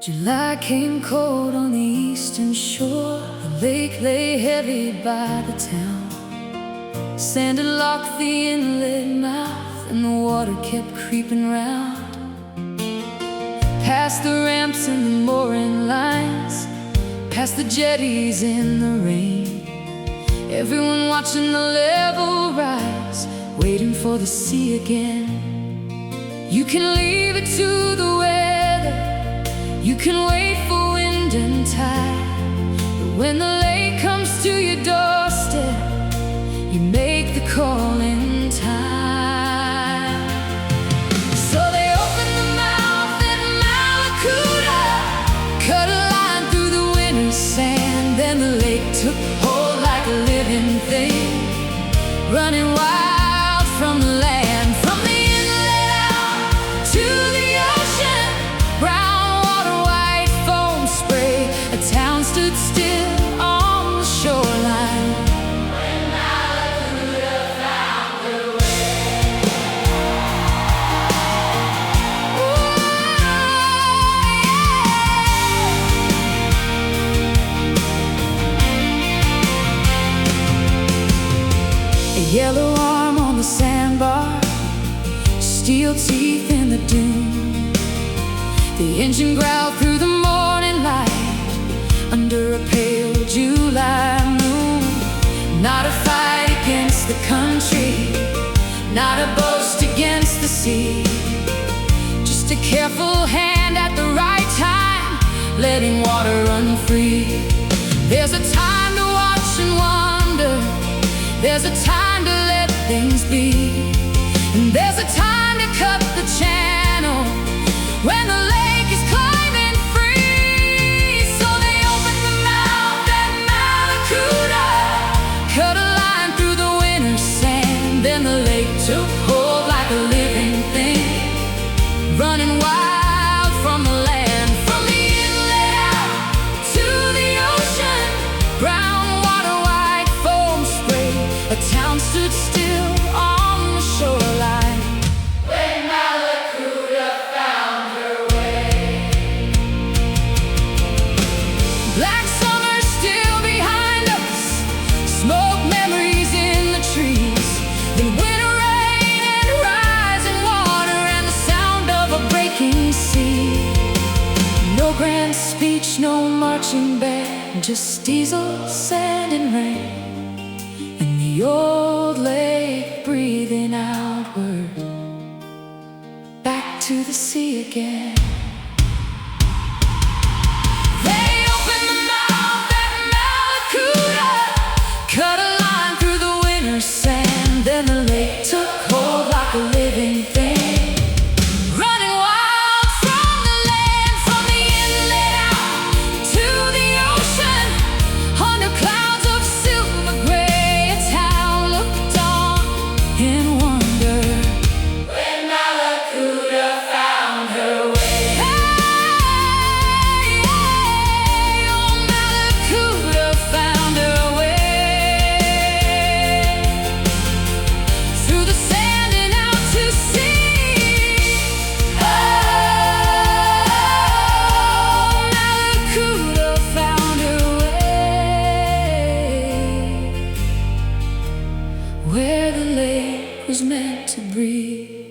July came cold on the eastern shore. The lake lay heavy by the town. Sand had locked the inlet mouth, and the water kept creeping round. Past the ramps and the mooring lines, past the jetties in the rain. Everyone watching the level rise, waiting for the sea again. You can leave it to the weather, you can wait for wind and tide, but when the lake comes to your doorstep, you make the call in time. So they opened the mouth at Mallacoota, cut a line through the winter sand. Then the lake took hold like a living thing, running wild from the land. From the inlet out to the ocean, brown water, white foam spray. A town stood still on the shoreline. Yellow arm on the sandbar, steel teeth in the dune. The engine growled through the morning light under a pale July moon. Not a fight against the country, not a boast against the sea, just a careful hand at the right time, letting water run free. There's a time to watch and wonder, there's a time to let things be, and there's a time to cut the channel when the lake is climbing free. So they opened the mouth at Mallacoota, cut a line through the winter sand. Then the lake took hold like a living thing, running wild from the land. From the inlet out to the ocean, brown water, white foam spray. A town stood still on the shoreline when Mallacoota found her way. Black summer still behind us, smoke memories in the trees. Then winter rain and rising water and the sound of a breaking sea. No grand speech, no marching band, just diesel, sand and rain, and the old lake breathing outward, back to the sea again. They opened the mouth at Mallacoota, cut a line through the winter sand. Then the lake took hold like a living thing, running wild from the land. From the inlet out to the ocean, under clouds of silver gray, a town looked on in wonder when Mallacoota found her way. Hey, hey, oh, Mallacoota found her way, through the sand and out to sea. Oh, Mallacoota found her way, where the lake was meant to breathe.